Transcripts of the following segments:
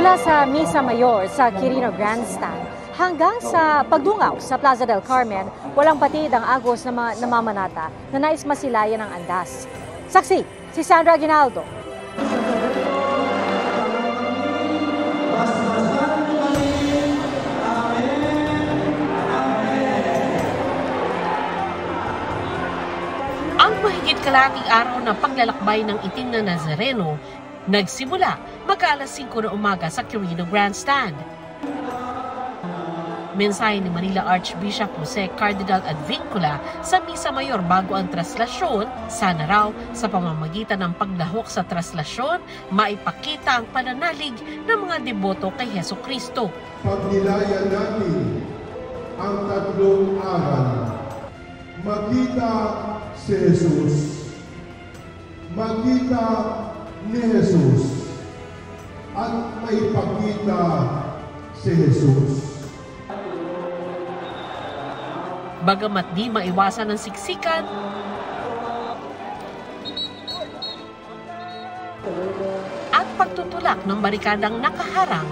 Mula sa Misa Mayor sa Quirino Grandstand hanggang sa pagdungaw sa Plaza del Carmen, walang patid ang agos na namamanata na nais masilayan ng andas. Saksi, si Sandra Aguinaldo. Ang mahigit kalahating araw na paglalakbay ng itim na Nazareno nagsimula mag-alas 5 na umaga sa Quirino Grandstand. Mensahe ni Manila Archbishop Jose Cardinal Advincula sa Misa Mayor bago ang traslasyon, sana raw sa pamamagitan ng paglahok sa traslasyon, maipakita ang pananalig ng mga deboto kay Heso Kristo. Pagnilayan natin ang tatlong aral. Makita si Jesus. Makita ni Jesus. At maipakita si Jesus. Bagamat di maiwasan ng siksikan, at pagtutulak ng barikadang nakaharang,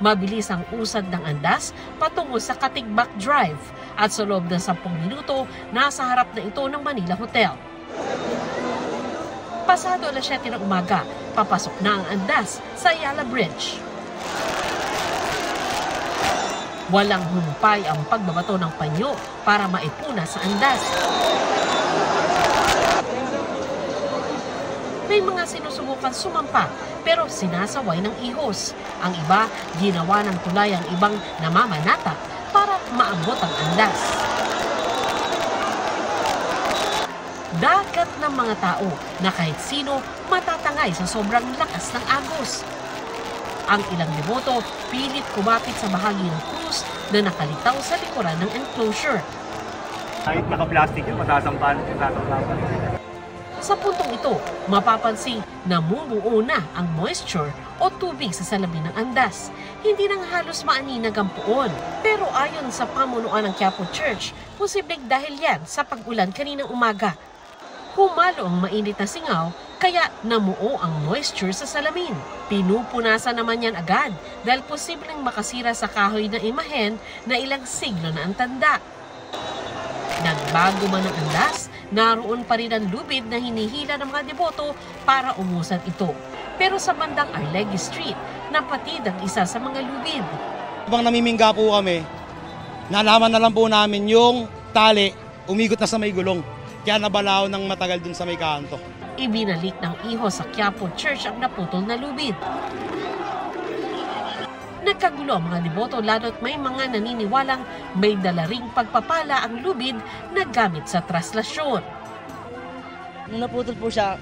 mabilis ang usad ng andas patungo sa Katigbak Drive at sa loob ng 10 minuto, nasa harap na ito ng Manila Hotel. Pasado alas 7 ng umaga, papasok na ang andas sa Ayala Bridge. Walang humpay ang pagbabato ng panyo para maipuna sa andas. May mga sinusubukan sumampa pero sinasaway ng ihos. Ang iba, ginawa ng tulay ang ibang namamanata para maabot ang andas. Dagat ng mga tao na kahit sino matatangay sa sobrang lakas ng agos. Ang ilang deboto pilit kumapit sa bahagi ng krus na nakalitaw sa likuran ng enclosure. Kahit naka-plastic yun, matasampan. Sa puntong ito, mapapansin na bumuo na ang moisture o tubig sa salamin ng andas. Hindi nang halos maaninag ang puon. Pero ayon sa pamunuan ng Quiapo Church, posibleng dahil yan sa pag-ulan kaninang umaga. Humalo ang mainit na singaw, kaya namuo ang moisture sa salamin. Pinupunasan naman yan agad dahil posibleng makasira sa kahoy na imahen na ilang siglo na ang tanda. Nagbago man ang andas, naroon pa rin ang lubid na hinihila ng mga deboto para umusad ito. Pero sa bandang Arlegui Street, napatid ang isa sa mga lubid. Habang namimingga po kami, nalaman na lang po namin yung tali, umigot na sa may gulong. Kaya nabalaw ng matagal dun sa may kanto. Ibinalik ng iho sa Quiapo Church ang naputol na lubid. Nagkagulo ang mga deboto lalo't may mga naniniwalang may dala ring pagpapala ang lubid na gamit sa traslasyon. Nung naputol po siya,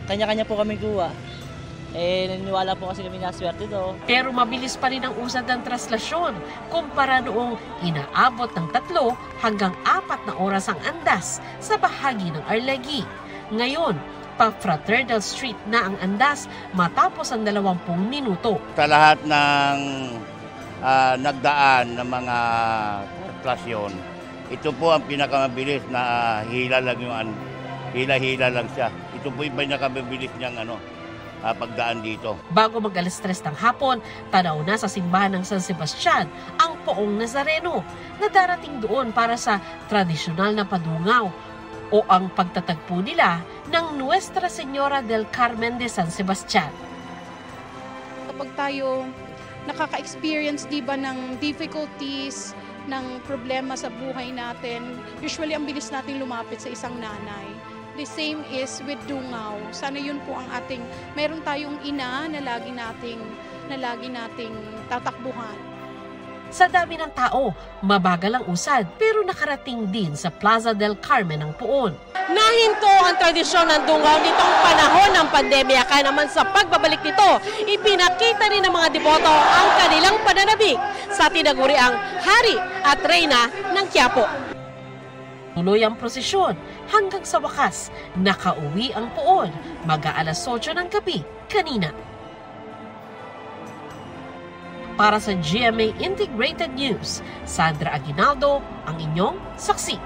kanya-kanya po kami kuha. Naniniwala po kasi kami na swerte to. Pero mabilis pa rin ang usad ng traslasyon kumpara noong inaabot ng 3 hanggang 4 na oras ang andas sa bahagi ng Arlegui. Ngayon, pa-Fraternal Street na ang andas matapos ang 20 minuto. Sa lahat ng nagdaan ng mga traslasyon, ito po ang pinakamabilis na hila lang yung hila-hila lang siya. Ito po yung pinakamabilis niyang pagdaan dito. Bago mag-alas 3 ng hapon, tanaw na sa simbahan ng San Sebastian ang poong Nazareno na darating doon para sa tradisyonal na padungaw o ang pagtatagpo nila ng Nuestra Señora del Carmen de San Sebastian. Kapag tayo nakaka-experience ng difficulties, ng problema sa buhay natin, usually ang bilis nating lumapit sa isang nanay. The same is with dungaw. Sana yun po ang ating, meron tayong ina na lagi nating tatakbuhan. Sa dami ng tao, mabagal ang usad pero nakarating din sa Plaza del Carmen ang puon. Nahinto ang tradisyon ng dungaw nitong panahon ng pandemya kaya naman sa pagbabalik nito, ipinakita rin ng mga deboto ang kanilang pananabik sa tinaguriang hari at reyna ng Quiapo. Tuloy ang prosesyon hanggang sa wakas, nakauwi ang puon mag-aalas 8 ng gabi kanina. Para sa GMA Integrated News, Sandra Aguinaldo, ang inyong saksi.